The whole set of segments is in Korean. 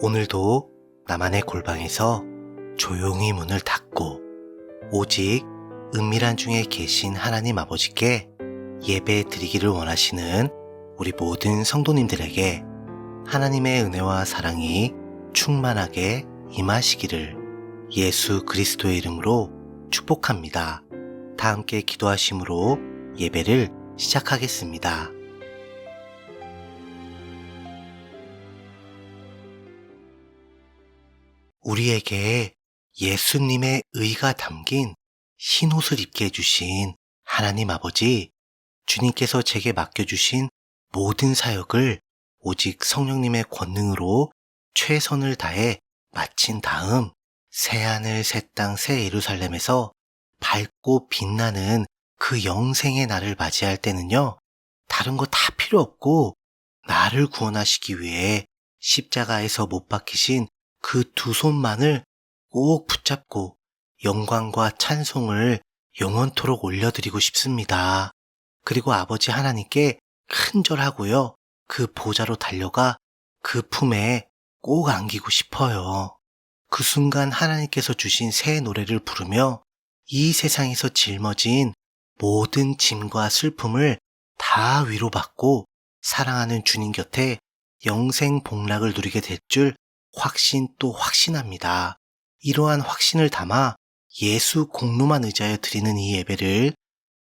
오늘도 나만의 골방에서 조용히 문을 닫고 오직 은밀한 중에 계신 하나님 아버지께 예배 드리기를 원하시는 우리 모든 성도님들에게 하나님의 은혜와 사랑이 충만하게 임하시기를 예수 그리스도의 이름으로 축복합니다. 다 함께 기도하심으로 예배를 시작하겠습니다. 우리에게 예수님의 의가 담긴 흰 옷을 입게 해주신 하나님 아버지, 주님께서 제게 맡겨주신 모든 사역을 오직 성령님의 권능으로 최선을 다해 마친 다음 새하늘 새 땅 새 예루살렘에서 밝고 빛나는 그 영생의 날을 맞이할 때는요, 다른 거 다 필요 없고 나를 구원하시기 위해 십자가에서 못 박히신 그 두 손만을 꼭 붙잡고 영광과 찬송을 영원토록 올려드리고 싶습니다. 그리고 아버지 하나님께 큰절하고요, 그 보좌로 달려가 그 품에 꼭 안기고 싶어요. 그 순간 하나님께서 주신 새 노래를 부르며 이 세상에서 짊어진 모든 짐과 슬픔을 다 위로받고 사랑하는 주님 곁에 영생 복락을 누리게 될 줄 확신 또 확신합니다. 이러한 확신을 담아 예수 공로만 의지하여 드리는 이 예배를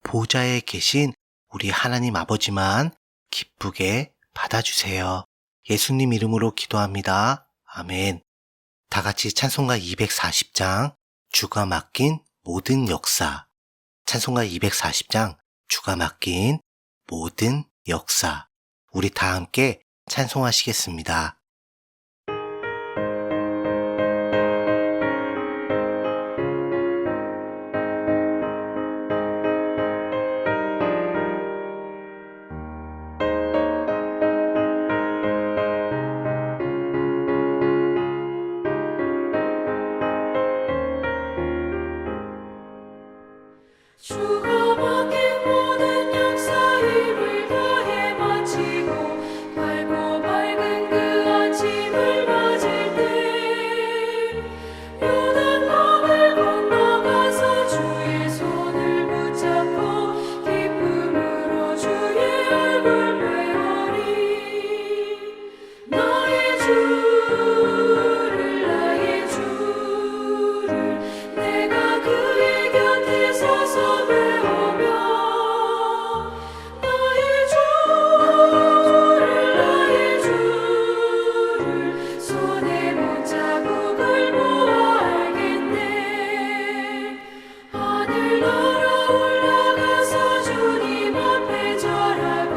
보좌에 계신 우리 하나님 아버지만 기쁘게 받아주세요. 예수님 이름으로 기도합니다. 아멘. 다 같이 찬송가 240장 주가 맡긴 모든 역사. 찬송가 240장 주가 맡긴 모든 역사. 우리 다 함께 찬송하시겠습니다. 주가 맡긴 모든 역사 힘을 다해 마치고 밝고 밝은 그 아침을 맞을 때 요단강을 건너가서 주의 손을 붙잡고 기쁨으로 주의 얼굴 뵈어리 나의 주를 내가 그의 곁에 서서 나의 주를 손에 못 자국을 보아 알겠네. 하늘 날아 올라가서 주님 앞에 절하고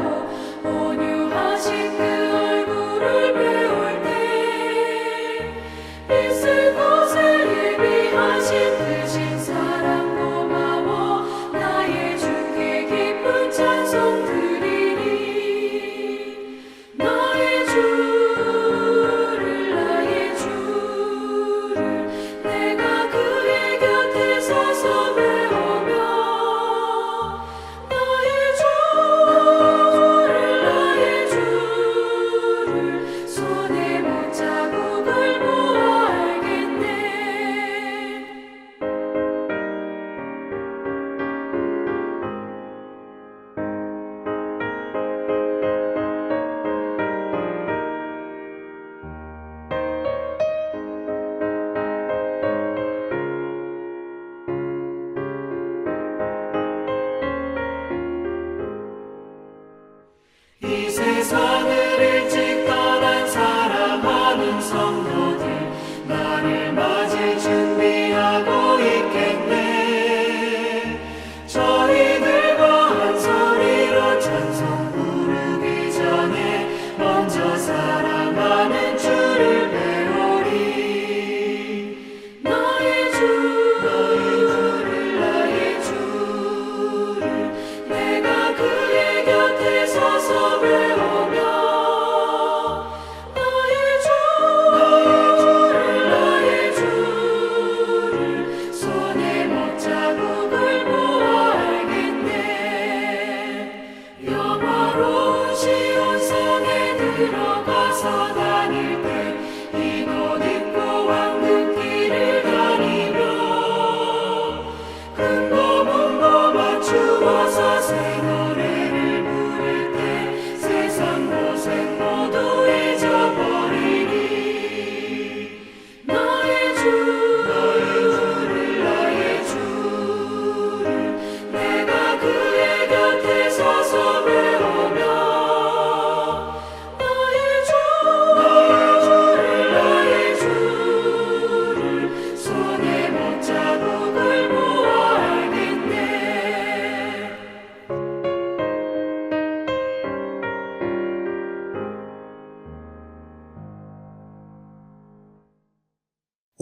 온유하신 그 얼굴을 배울 때 있을 곳을 예비하신 그 신사랑 고마워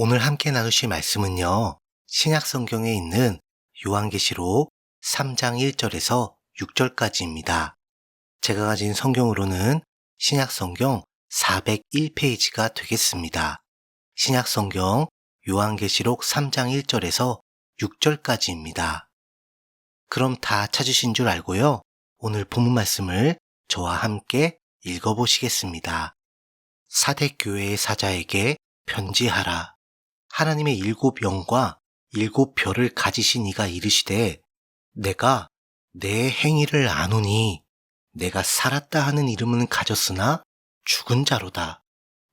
오늘 함께 나누실 말씀은요, 신약 성경에 있는 요한계시록 3장 1절에서 6절까지입니다. 제가 가진 성경으로는 신약 성경 401페이지가 되겠습니다. 신약 성경 요한계시록 3장 1절에서 6절까지입니다. 그럼 다 찾으신 줄 알고요. 오늘 본문 말씀을 저와 함께 읽어보시겠습니다. 사대 교회의 사자에게 편지하라. 하나님의 7 영과 7 별을 가지신 이가 이르시되 내가 내 행위를 아노니 내가 살았다 하는 이름은 가졌으나 죽은 자로다.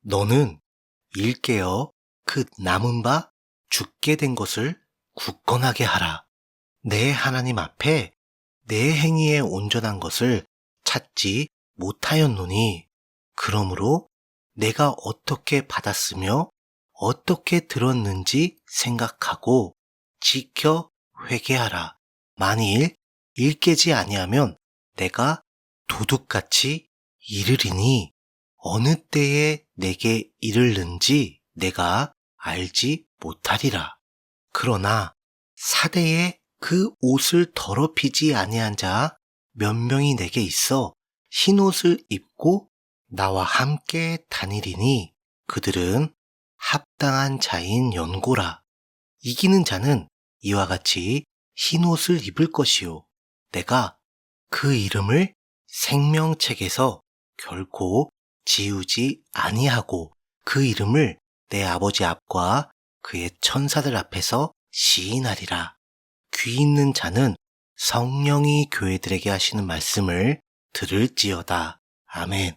너는 일깨어 그 남은 바 죽게 된 것을 굳건하게 하라. 내 하나님 앞에 내 행위에 온전한 것을 찾지 못하였노니 그러므로 내가 어떻게 받았으며 어떻게 들었는지 생각하고 지켜 회개하라. 만일 일깨지 아니하면 내가 도둑같이 이르리니 어느 때에 내게 이르는지 내가 알지 못하리라. 그러나 사대에 그 옷을 더럽히지 아니한 자 몇 명이 내게 있어 흰 옷을 입고 나와 함께 다니리니 그들은 합당한 자인 연고라. 이기는 자는 이와 같이 흰 옷을 입을 것이요 내가 그 이름을 생명책에서 결코 지우지 아니하고 그 이름을 내 아버지 앞과 그의 천사들 앞에서 시인하리라. 귀 있는 자는 성령이 교회들에게 하시는 말씀을 들을지어다. 아멘.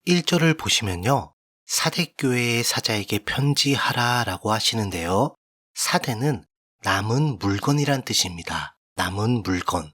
1절을 보시면요. 사대교회의 사자에게 편지하라 라고 하시는데요. 사대는 남은 물건이란 뜻입니다. 남은 물건.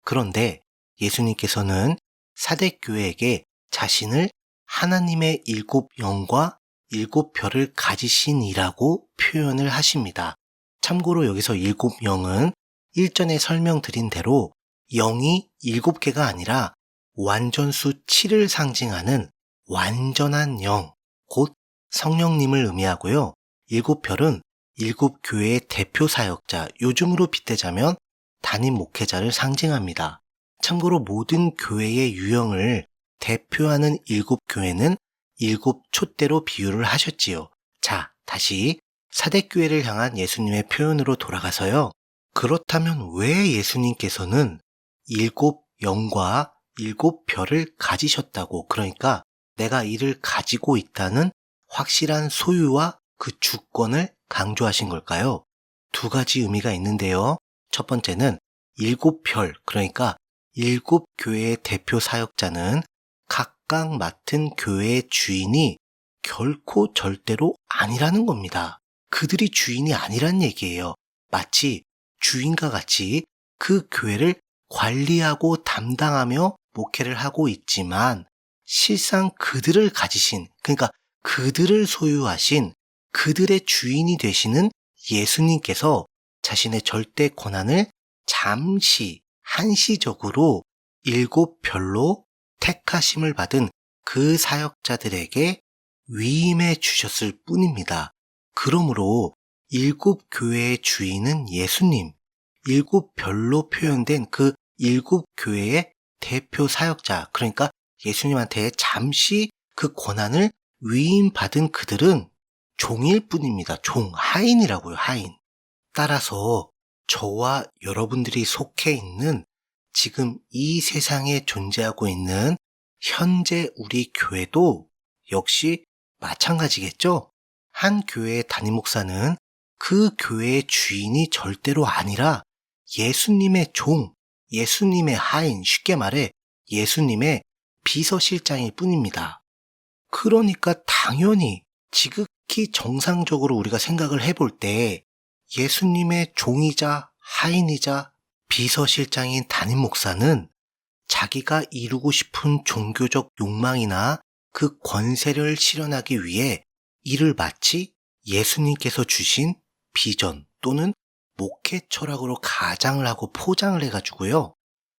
그런데 예수님께서는 사대교회에게 자신을 하나님의 7 영과 7 별을 가지신 이라고 표현을 하십니다. 참고로 여기서 7 영은 일전에 설명드린 대로 영이 7개가 아니라 완전수 7을 상징하는 완전한 영, 곧 성령님을 의미하고요. 7 별은 7 교회의 대표 사역자, 요즘으로 빗대자면 담임 목회자를 상징합니다. 참고로 모든 교회의 유형을 대표하는 7 교회는 7 촛대로 비유를 하셨지요. 자, 다시 사대교회를 향한 예수님의 표현으로 돌아가서요. 그렇다면 왜 예수님께서는 7 영과 7 별을 가지셨다고, 그러니까 내가 이를 가지고 있다는 확실한 소유와 그 주권을 강조하신 걸까요? 2가지 의미가 있는데요. 첫 번째는 7 별, 그러니까 7 교회의 대표 사역자는 각각 맡은 교회의 주인이 결코 절대로 아니라는 겁니다. 그들이 주인이 아니란 얘기예요. 마치 주인과 같이 그 교회를 관리하고 담당하며 목회를 하고 있지만 실상 그들을 가지신, 그러니까 그들을 소유하신 그들의 주인이 되시는 예수님께서 자신의 절대 권한을 잠시 한시적으로 7 별로 택하심을 받은 그 사역자들에게 위임해 주셨을 뿐입니다. 그러므로 7 교회의 주인은 예수님, 7 별로 표현된 그 7 교회의 대표 사역자, 그러니까 예수님한테 잠시 그 권한을 위임받은 그들은 종일 뿐입니다. 종, 하인이라고요, 하인. 따라서 저와 여러분들이 속해 있는 지금 이 세상에 존재하고 있는 현재 우리 교회도 역시 마찬가지겠죠? 한 교회의 담임 목사는 그 교회의 주인이 절대로 아니라 예수님의 종, 예수님의 하인, 쉽게 말해 예수님의 비서실장일 뿐입니다. 그러니까 당연히 지극히 정상적으로 우리가 생각을 해볼 때 예수님의 종이자 하인이자 비서실장인 담임 목사는 자기가 이루고 싶은 종교적 욕망이나 그 권세를 실현하기 위해 이를 마치 예수님께서 주신 비전 또는 목회 철학으로 가장을 하고 포장을 해가지고요.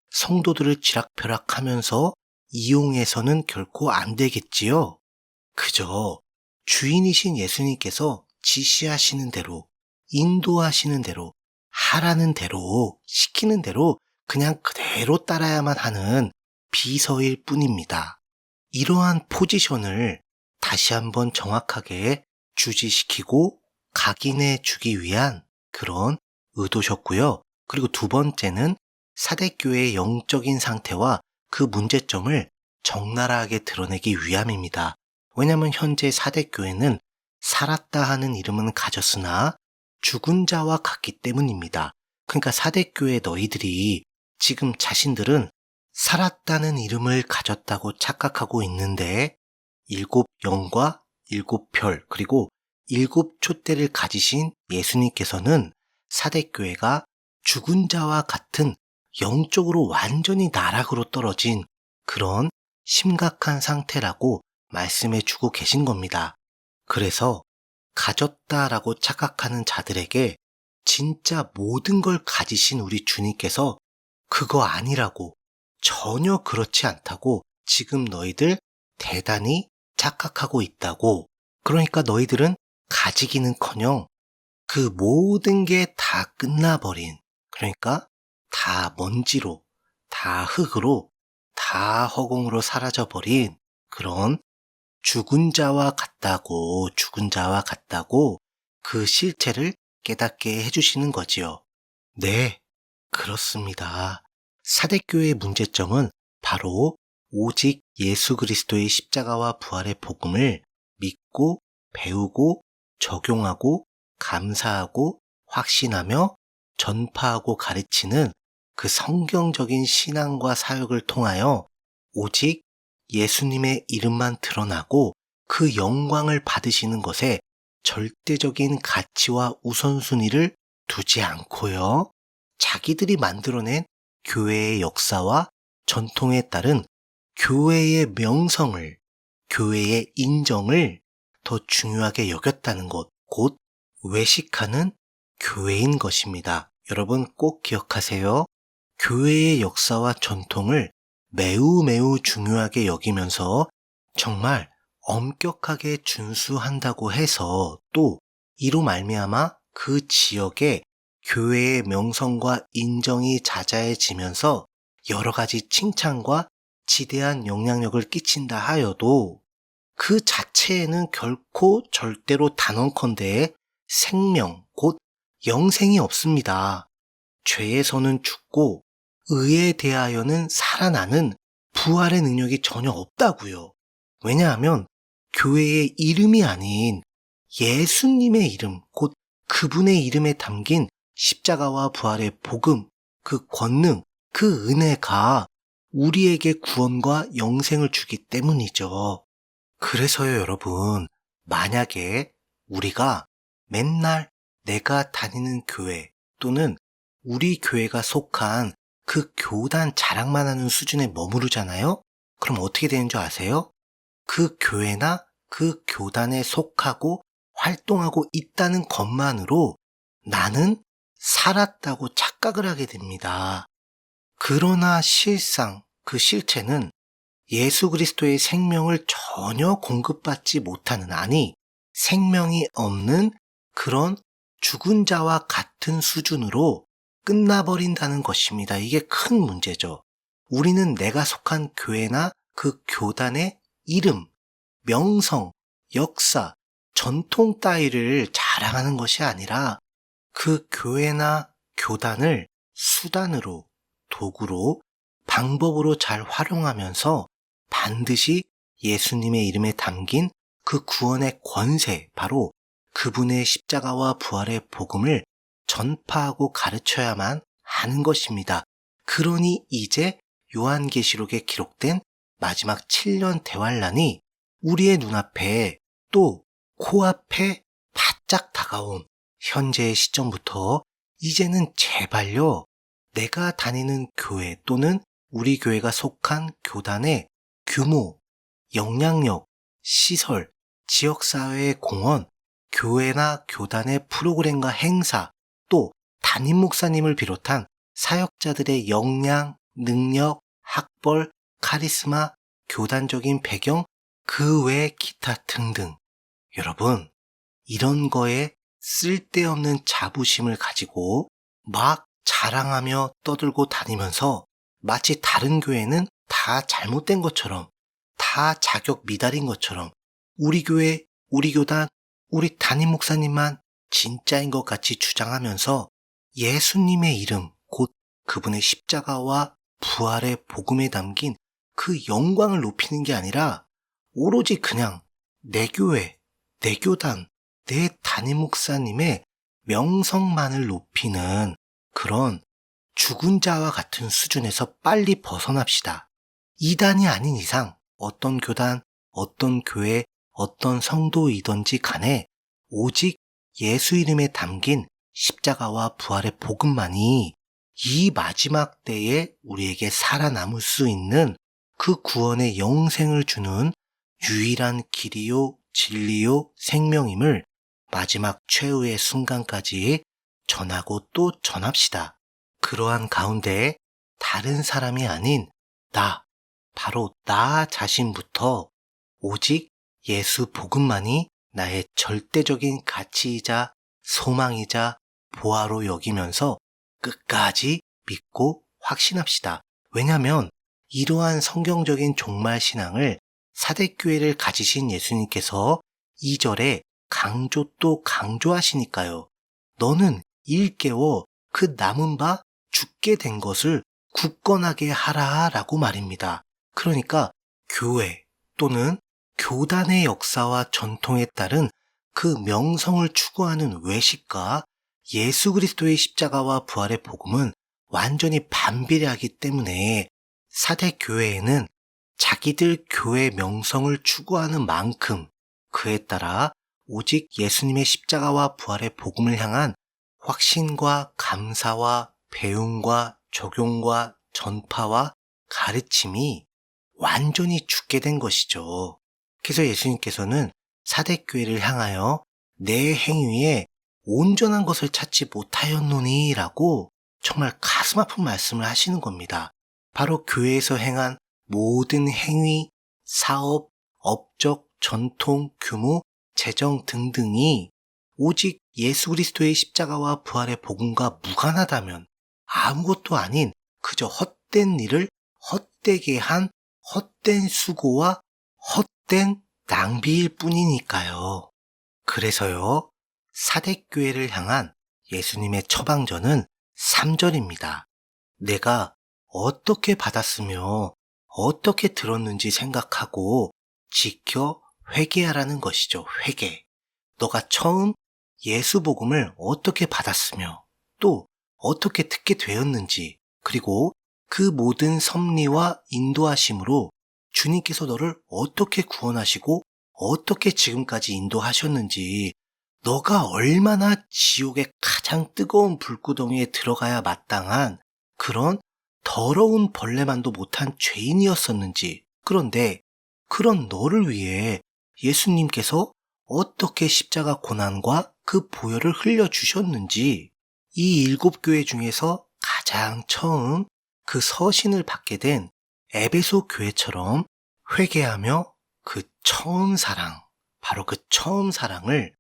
성도들을 쥐락펴락하면서 이용해서는 결코 안 되겠지요. 그저 주인이신 예수님께서 지시하시는 대로, 인도하시는 대로, 하라는 대로, 시키는 대로 그냥 그대로 따라야만 하는 비서일 뿐입니다. 이러한 포지션을 다시 한번 정확하게 주지시키고 각인해 주기 위한 그런 의도셨고요. 그리고 두 번째는 사대교회의 영적인 상태와 그 문제점을 적나라하게 드러내기 위함입니다. 왜냐하면 현재 사대교회는 살았다 하는 이름은 가졌으나 죽은 자와 같기 때문입니다. 그러니까 사대교회 너희들이 지금 자신들은 살았다는 이름을 가졌다고 착각하고 있는데 7 영과 7 별 그리고 7 촛대를 가지신 예수님께서는 사대교회가 죽은 자와 같은 영적으로 완전히 나락으로 떨어진 그런 심각한 상태라고 말씀해 주고 계신 겁니다. 그래서 가졌다라고 착각하는 자들에게 진짜 모든 걸 가지신 우리 주님께서 그거 아니라고, 전혀 그렇지 않다고 지금 너희들 대단히 착각하고 있다고. 그러니까 너희들은 가지기는커녕 그 모든 게 다 끝나버린, 그러니까 다 먼지로, 다 흙으로, 다 허공으로 사라져버린 그런 죽은 자와 같다고 그 실체를 깨닫게 해주시는 거지요. 네, 그렇습니다. 사대교회의 문제점은 바로 오직 예수 그리스도의 십자가와 부활의 복음을 믿고 배우고 적용하고 감사하고 확신하며 전파하고 가르치는 그 성경적인 신앙과 사역을 통하여 오직 예수님의 이름만 드러나고 그 영광을 받으시는 것에 절대적인 가치와 우선순위를 두지 않고요. 자기들이 만들어낸 교회의 역사와 전통에 따른 교회의 명성을, 교회의 인정을 더 중요하게 여겼다는 것, 곧 외식하는 교회인 것입니다. 여러분 꼭 기억하세요. 교회의 역사와 전통을 매우 중요하게 여기면서 정말 엄격하게 준수한다고 해서 또 이로 말미암아 그 지역에 교회의 명성과 인정이 자자해지면서 여러 가지 칭찬과 지대한 영향력을 끼친다 하여도 그 자체에는 결코 절대로 단언컨대 생명, 곧 영생이 없습니다. 죄에서는 죽고 의에 대하여는 살아나는 부활의 능력이 전혀 없다고요. 왜냐하면 교회의 이름이 아닌 예수님의 이름, 곧 그분의 이름에 담긴 십자가와 부활의 복음, 그 권능, 그 은혜가 우리에게 구원과 영생을 주기 때문이죠. 그래서요, 여러분, 만약에 우리가 맨날 내가 다니는 교회 또는 우리 교회가 속한 그 교단 자랑만 하는 수준에 머무르잖아요? 그럼 어떻게 되는 줄 아세요? 그 교회나 그 교단에 속하고 활동하고 있다는 것만으로 나는 살았다고 착각을 하게 됩니다. 그러나 실상 그 실체는 예수 그리스도의 생명을 전혀 공급받지 못하는, 아니 생명이 없는 그런 죽은 자와 같은 수준으로 끝나버린다는 것입니다. 이게 큰 문제죠. 우리는 내가 속한 교회나 그 교단의 이름, 명성, 역사, 전통 따위를 자랑하는 것이 아니라 그 교회나 교단을 수단으로, 도구로, 방법으로 잘 활용하면서 반드시 예수님의 이름에 담긴 그 구원의 권세, 바로 그분의 십자가와 부활의 복음을 전파하고 가르쳐야만 하는 것입니다. 그러니 이제 요한계시록에 기록된 마지막 7년 대환란이 우리의 눈앞에 또 코앞에 바짝 다가온 현재의 시점부터 이제는 제발요, 내가 다니는 교회 또는 우리 교회가 속한 교단의 규모, 영향력, 시설, 지역사회의 공헌, 교회나 교단의 프로그램과 행사, 또 담임 목사님을 비롯한 사역자들의 역량, 능력, 학벌, 카리스마, 교단적인 배경, 그 외 기타 등등. 여러분, 이런 거에 쓸데없는 자부심을 가지고 막 자랑하며 떠들고 다니면서 마치 다른 교회는 다 잘못된 것처럼, 다 자격 미달인 것처럼, 우리 교회, 우리 교단, 우리 담임 목사님만 진짜인 것 같이 주장하면서 예수님의 이름, 곧 그분의 십자가와 부활의 복음에 담긴 그 영광을 높이는 게 아니라 오로지 그냥 내 교회, 내 교단, 내 담임 목사님의 명성만을 높이는 그런 죽은 자와 같은 수준에서 빨리 벗어납시다. 이단이 아닌 이상 어떤 교단, 어떤 교회, 어떤 성도이든지 간에 오직 예수 이름에 담긴 십자가와 부활의 복음만이 이 마지막 때에 우리에게 살아남을 수 있는 그 구원의 영생을 주는 유일한 길이요, 진리요, 생명임을 마지막 최후의 순간까지 전하고 또 전합시다. 그러한 가운데 다른 사람이 아닌 나, 바로 나 자신부터 오직 예수 복음만이 나의 절대적인 가치이자 소망이자 보화로 여기면서 끝까지 믿고 확신합시다. 왜냐하면 이러한 성경적인 종말 신앙을 사대교회를 가지신 예수님께서 2절에 강조 또 강조하시니까요. 너는 일깨워 그 남은 바 죽게 된 것을 굳건하게 하라 라고 말입니다. 그러니까 교회 또는 교단의 역사와 전통에 따른 그 명성을 추구하는 외식과 예수 그리스도의 십자가와 부활의 복음은 완전히 반비례하기 때문에 사대 교회에는 자기들 교회 명성을 추구하는 만큼 그에 따라 오직 예수님의 십자가와 부활의 복음을 향한 확신과 감사와 배움과 적용과 전파와 가르침이 완전히 죽게 된 것이죠. 그래서 예수님께서는 사대교회를 향하여 내 행위에 온전한 것을 찾지 못하였노니 라고 정말 가슴 아픈 말씀을 하시는 겁니다. 바로 교회에서 행한 모든 행위, 사업, 업적, 전통, 규모, 재정 등등이 오직 예수 그리스도의 십자가와 부활의 복음과 무관하다면 아무것도 아닌 그저 헛된 일을 헛되게 한 헛된 수고와 헛된 낭비일 뿐이니까요. 그래서요, 사대교회를 향한 예수님의 처방전은 3절입니다. 내가 어떻게 받았으며 어떻게 들었는지 생각하고 지켜 회개하라는 것이죠. 회개. 너가 처음 예수 복음을 어떻게 받았으며 또 어떻게 듣게 되었는지, 그리고 그 모든 섭리와 인도하심으로 주님께서 너를 어떻게 구원하시고 어떻게 지금까지 인도하셨는지, 너가 얼마나 지옥의 가장 뜨거운 불구덩이에 들어가야 마땅한 그런 더러운 벌레만도 못한 죄인이었었는지, 그런데 그런 너를 위해 예수님께서 어떻게 십자가 고난과 그 보혈을 흘려주셨는지, 이 7교회 중에서 가장 처음 그 서신을 받게 된 에베소 교회처럼 회개하며 그 처음 사랑, 바로 그 처음 사랑을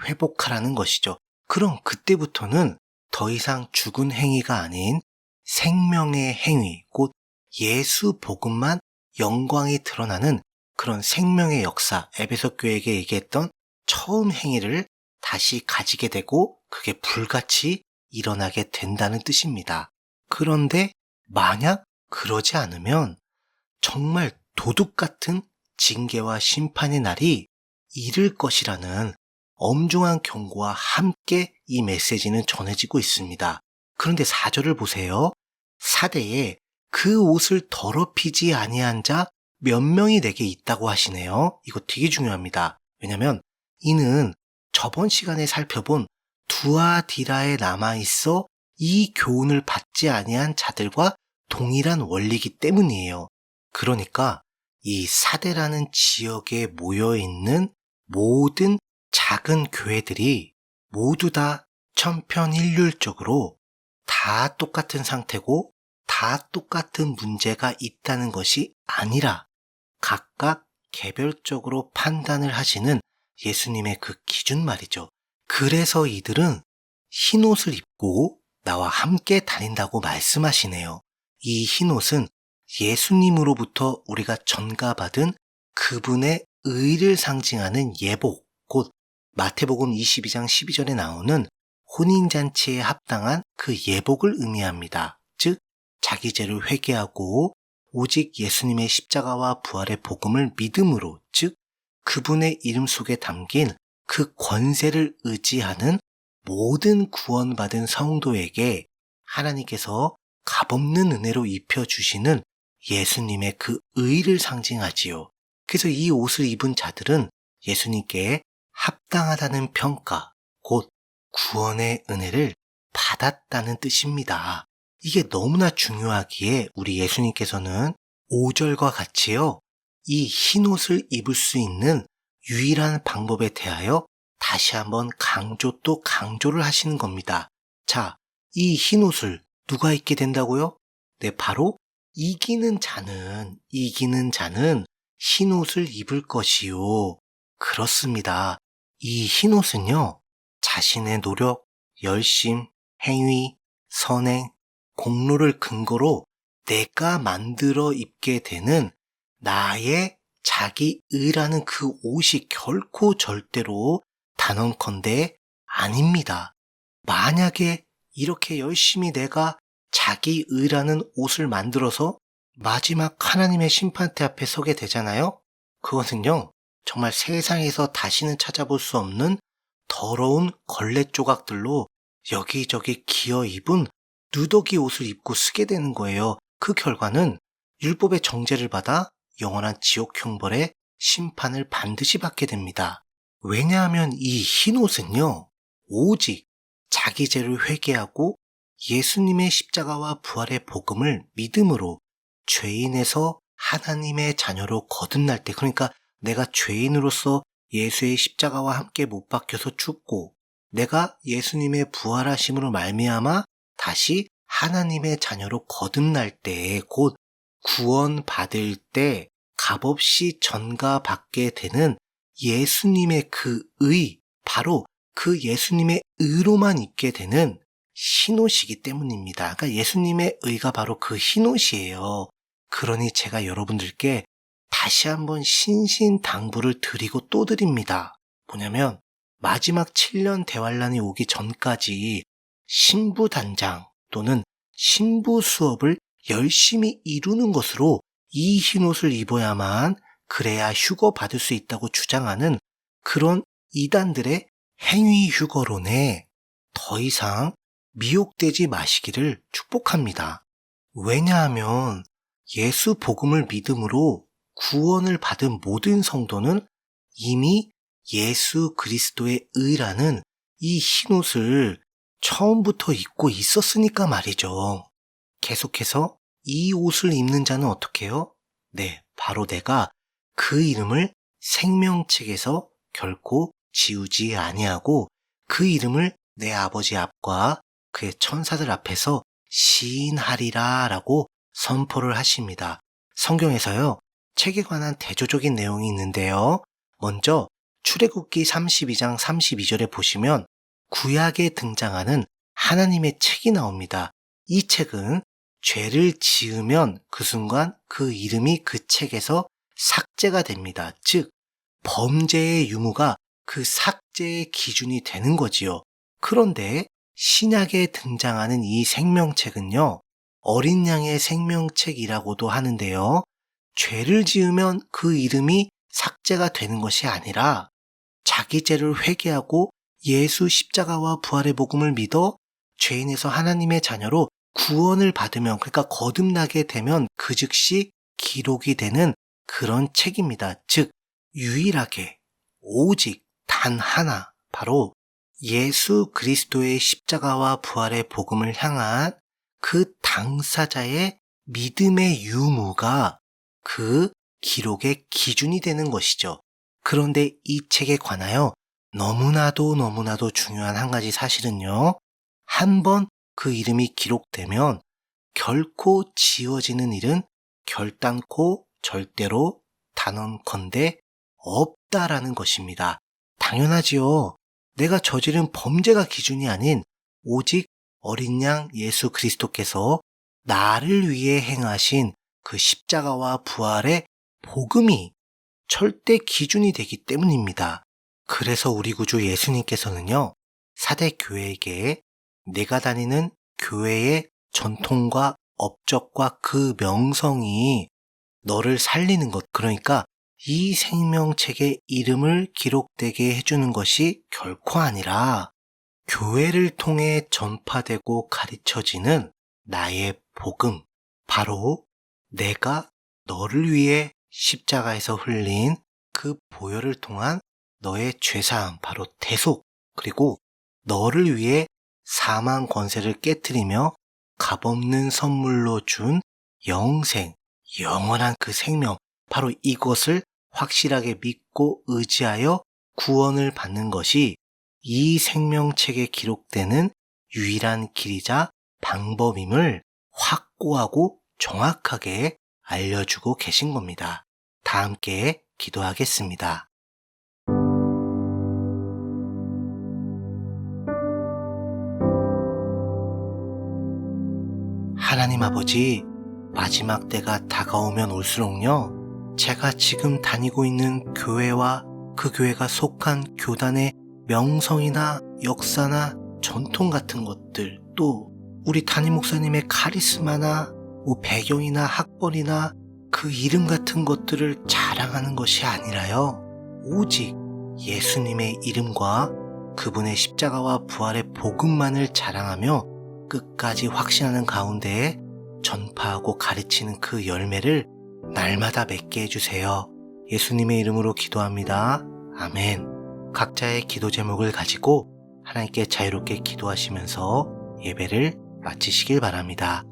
회복하라는 것이죠. 그럼 그때부터는 더 이상 죽은 행위가 아닌 생명의 행위, 곧 예수 복음만 영광이 드러나는 그런 생명의 역사, 에베소 교회에게 얘기했던 처음 행위를 다시 가지게 되고 그게 불같이 일어나게 된다는 뜻입니다. 그런데 만약 그러지 않으면 정말 도둑 같은 징계와 심판의 날이 이를 것이라는 엄중한 경고와 함께 이 메시지는 전해지고 있습니다. 그런데 4절을 보세요. 사대에 그 옷을 더럽히지 아니한 자 몇 명이 내게 있다고 하시네요. 이거 되게 중요합니다. 왜냐면 이는 저번 시간에 살펴본 두아디라에 남아있어 이 교훈을 받지 아니한 자들과 동일한 원리이기 때문이에요. 그러니까 이 사대라는 지역에 모여있는 모든 작은 교회들이 모두 다 천편일률적으로 다 똑같은 상태고 다 똑같은 문제가 있다는 것이 아니라 각각 개별적으로 판단을 하시는 예수님의 그 기준 말이죠. 그래서 이들은 흰 옷을 입고 나와 함께 다닌다고 말씀하시네요. 이 흰 옷은 예수님으로부터 우리가 전가받은 그분의 의를 상징하는 예복, 곧 마태복음 22장 12절에 나오는 혼인잔치에 합당한 그 예복을 의미합니다. 즉 자기 죄를 회개하고 오직 예수님의 십자가와 부활의 복음을 믿음으로, 즉 그분의 이름 속에 담긴 그 권세를 의지하는 모든 구원받은 성도에게 하나님께서 값없는 은혜로 입혀주시는 예수님의 그 의를 상징하지요. 그래서 이 옷을 입은 자들은 예수님께 합당하다는 평가, 곧 구원의 은혜를 받았다는 뜻입니다. 이게 너무나 중요하기에 우리 예수님께서는 5절과 같이요, 이 흰 옷을 입을 수 있는 유일한 방법에 대하여 다시 한번 강조 또 강조를 하시는 겁니다. 자, 이 흰 옷을 누가 입게 된다고요? 네, 바로 이기는 자는 흰 옷을 입을 것이요. 그렇습니다. 이 흰 옷은요, 자신의 노력, 열심, 행위, 선행, 공로를 근거로 내가 만들어 입게 되는 나의 자기 의라는 그 옷이 결코 절대로 단언컨대 아닙니다. 만약에 이렇게 열심히 내가 자기 의라는 옷을 만들어서 마지막 하나님의 심판대 앞에 서게 되잖아요. 그것은요, 정말 세상에서 다시는 찾아볼 수 없는 더러운 걸레 조각들로 여기저기 기어 입은 누더기 옷을 입고 쓰게 되는 거예요. 그 결과는 율법의 정죄를 받아 영원한 지옥 형벌의 심판을 반드시 받게 됩니다. 왜냐하면 이 흰 옷은요, 오직 자기 죄를 회개하고 예수님의 십자가와 부활의 복음을 믿음으로 죄인에서 하나님의 자녀로 거듭날 때, 그러니까 내가 죄인으로서 예수의 십자가와 함께 못 박혀서 죽고 내가 예수님의 부활하심으로 말미암아 다시 하나님의 자녀로 거듭날 때, 곧 구원받을 때 값없이 전가받게 되는 예수님의 그 의, 바로 그 예수님의 의로만 입게 되는 흰옷이기 때문입니다. 그러니까 예수님의 의가 바로 그 흰옷이에요. 그러니 제가 여러분들께 다시 한번 신신당부를 드리고 또 드립니다. 뭐냐면 마지막 7년 대환란이 오기 전까지 신부단장 또는 신부 수업을 열심히 이루는 것으로 이 흰옷을 입어야만 그래야 휴거 받을 수 있다고 주장하는 그런 이단들의 행위 휴거론에 더 이상 미혹되지 마시기를 축복합니다. 왜냐하면 예수 복음을 믿음으로 구원을 받은 모든 성도는 이미 예수 그리스도의 의라는 이 흰옷을 처음부터 입고 있었으니까 말이죠. 계속해서 이 옷을 입는 자는 어떻게 해요? 네, 바로 내가 그 이름을 생명책에서 결코 지우지 아니하고 그 이름을 내 아버지 앞과 그의 천사들 앞에서 시인하리라 라고 선포를 하십니다. 성경에서요, 책에 관한 대조적인 내용이 있는데요. 먼저 출애굽기 32장 32절에 보시면 구약에 등장하는 하나님의 책이 나옵니다. 이 책은 죄를 지으면 그 순간 그 이름이 그 책에서 삭제가 됩니다. 즉 범죄의 유무가 그 삭제의 기준이 되는 거지요. 그런데 신약에 등장하는 이 생명책은요, 어린 양의 생명책이라고도 하는데요. 죄를 지으면 그 이름이 삭제가 되는 것이 아니라 자기 죄를 회개하고 예수 십자가와 부활의 복음을 믿어 죄인에서 하나님의 자녀로 구원을 받으면, 그러니까 거듭나게 되면 그 즉시 기록이 되는 그런 책입니다. 즉 유일하게 오직 단 하나, 바로 예수 그리스도의 십자가와 부활의 복음을 향한 그 당사자의 믿음의 유무가 그 기록의 기준이 되는 것이죠. 그런데 이 책에 관하여 너무나도 중요한 한 가지 사실은요, 한번 그 이름이 기록되면 결코 지워지는 일은 결단코 절대로 단언컨대 없다라는 것입니다. 당연하지요. 내가 저지른 범죄가 기준이 아닌 오직 어린 양 예수 그리스도께서 나를 위해 행하신 그 십자가와 부활의 복음이 절대 기준이 되기 때문입니다. 그래서 우리 구주 예수님께서는요, 사대 교회에게 내가 다니는 교회의 전통과 업적과 그 명성이 너를 살리는 것, 그러니까 이 생명책의 이름을 기록되게 해주는 것이 결코 아니라 교회를 통해 전파되고 가르쳐지는 나의 복음, 바로 내가 너를 위해 십자가에서 흘린 그 보혈을 통한 너의 죄사함, 바로 대속, 그리고 너를 위해 사망 권세를 깨트리며 값없는 선물로 준 영생, 영원한 그 생명, 바로 이것을 확실하게 믿고 의지하여 구원을 받는 것이 이 생명책에 기록되는 유일한 길이자 방법임을 확고하고 정확하게 알려주고 계신 겁니다. 다 함께 기도하겠습니다. 하나님 아버지, 마지막 때가 다가오면 올수록요, 제가 지금 다니고 있는 교회와 그 교회가 속한 교단의 명성이나 역사나 전통 같은 것들, 또 우리 담임 목사님의 카리스마나 배경이나 학벌이나 그 이름 같은 것들을 자랑하는 것이 아니라요, 오직 예수님의 이름과 그분의 십자가와 부활의 복음만을 자랑하며 끝까지 확신하는 가운데에 전파하고 가르치는 그 열매를 날마다 맺게 해주세요. 예수님의 이름으로 기도합니다. 아멘. 각자의 기도 제목을 가지고 하나님께 자유롭게 기도하시면서 예배를 마치시길 바랍니다.